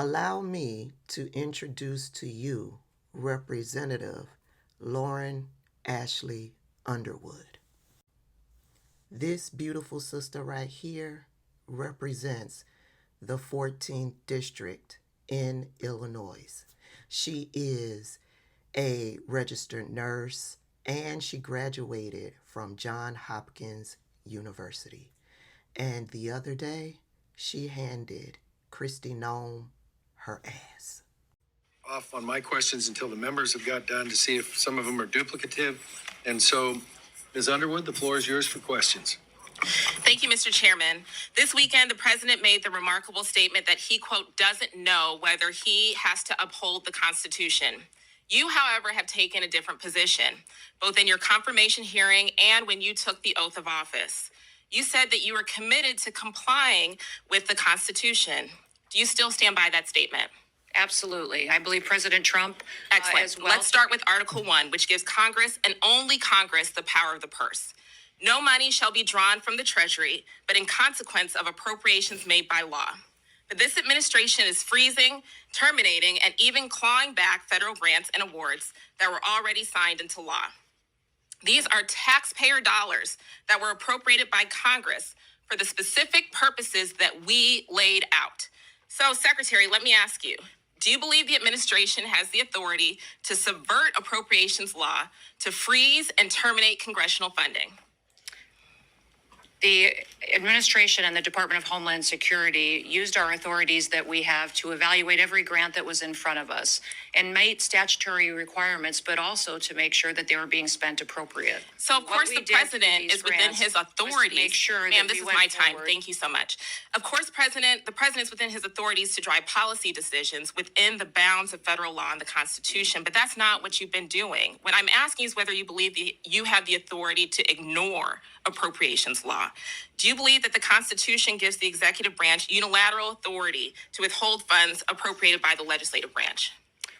Allow me to introduce to you Representative Lauren Ashley Underwood. This beautiful sister right here represents the 14th District in Illinois. She is a registered nurse and she graduated from Johns Hopkins University. And the other day, she handed Kristi Noem her ass. Off on my questions until the members have got done to see if some of them are duplicative. And so, Ms. Underwood, the floor is yours for questions. Thank you, Mr. Chairman. This weekend, the president made the remarkable statement that he, quote, doesn't know whether he has to uphold the Constitution. You, however, have taken a different position, both in your confirmation hearing and when you took the oath of office. You said that you were committed to complying with the Constitution. Do you still stand by that statement? Absolutely. I believe President Trump Excellent. as well. Let's start with Article 1, which gives Congress and only Congress the power of the purse. No money shall be drawn from the Treasury, but in consequence of appropriations made by law. But this administration is freezing, terminating, and even clawing back federal grants and awards that were already signed into law. These are taxpayer dollars that were appropriated by Congress for the specific purposes that we laid out. So, Secretary, let me ask you, do you believe the administration has the authority to subvert appropriations law to freeze and terminate congressional funding? The administration and the Department of Homeland Security used our authorities that we have to evaluate every grant that was in front of us and made statutory requirements, but also to make sure that they were being spent appropriate. So, of course, the president is within his authorities. Make sure Ma'am, this is my time. Thank you so much. Of course, the president is within his authorities to drive policy decisions within the bounds of federal law and the Constitution, but that's not what you've been doing. What I'm asking is whether you believe you have the authority to ignore appropriations law. Do you believe that the Constitution gives the executive branch unilateral authority to withhold funds appropriated by the legislative branch?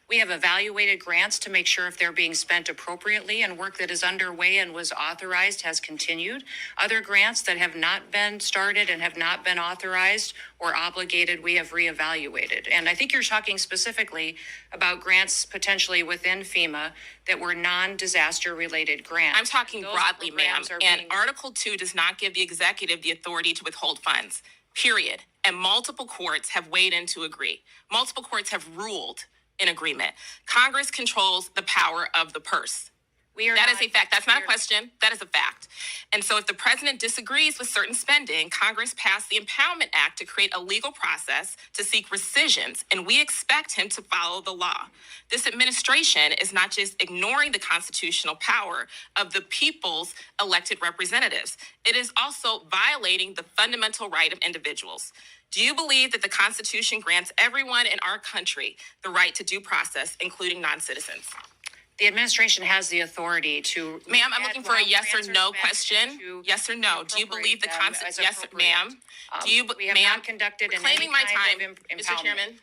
We have evaluated grants to make sure if they're being spent appropriately, and work that is underway and was authorized has continued. Other grants that have not been started and have not been authorized or obligated, we have reevaluated. And I think you're talking specifically about grants potentially within FEMA that were non-disaster related grants. I'm talking broadly, ma'am. And Article 2 does not give the executive the authority to withhold funds, period. And multiple courts have weighed in to agree. Multiple courts have ruled in agreement. Congress controls the power of the purse. That is a fact. That's not a question. That is a fact. And so if the president disagrees with certain spending, Congress passed the Impoundment Act to create a legal process to seek rescissions, and we expect him to follow the law. This administration is not just ignoring the constitutional power of the people's elected representatives. It is also violating the fundamental right of individuals. Do you believe that the Constitution grants everyone in our country the right to due process, including non-citizens? The administration has the authority to... Ma'am, I'm looking for a yes or no question. Yes or no. Do you believe the Constitution... Yes, ma'am. Do you... We have not conducted an claiming my time, Mr. Chairman.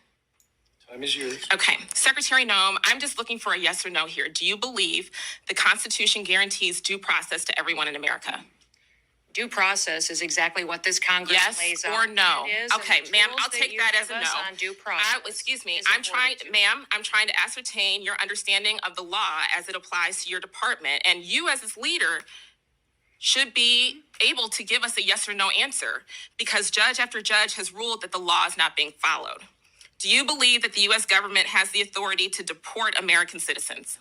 Time is yours. Okay. Secretary Noem, I'm just looking for a yes or no here. Do you believe the Constitution guarantees due process to everyone in America? Due process is exactly what this Congress lays out. Yes or no? Okay, ma'am, I'll that take that as a no. On due process Excuse me, I'm trying to ascertain your understanding of the law as it applies to your department. And you as its leader should be able to give us a yes or no answer, because judge after judge has ruled that the law is not being followed. Do you believe that the U.S. government has the authority to deport American citizens?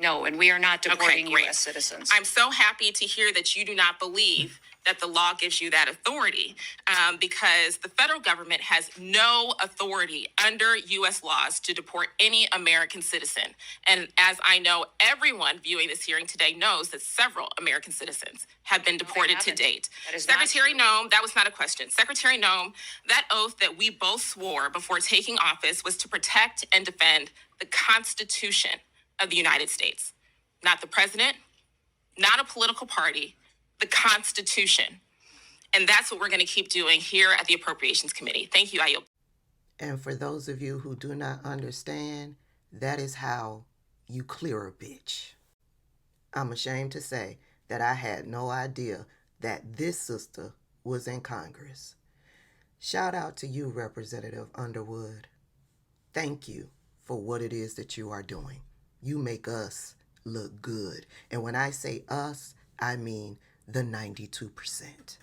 No, and we are not deporting U.S. citizens. I'm so happy to hear that you do not believe that the law gives you that authority, because the federal government has no authority under U.S. laws to deport any American citizen. And as I know, everyone viewing this hearing today knows that several American citizens have been deported to date. Secretary Noem, that was not a question. Secretary Noem, that oath that we both swore before taking office was to protect and defend the Constitution of the United States, not the president, not a political party, the Constitution. And that's what we're going to keep doing here at the Appropriations Committee. Thank you, I yield. And for those of you who do not understand, that is how you clear a bitch. I'm ashamed to say that I had no idea that this sister was in Congress. Shout out to you, Representative Underwood. Thank you for what it is that you are doing. You make us look good. And when I say us, I mean the 92%.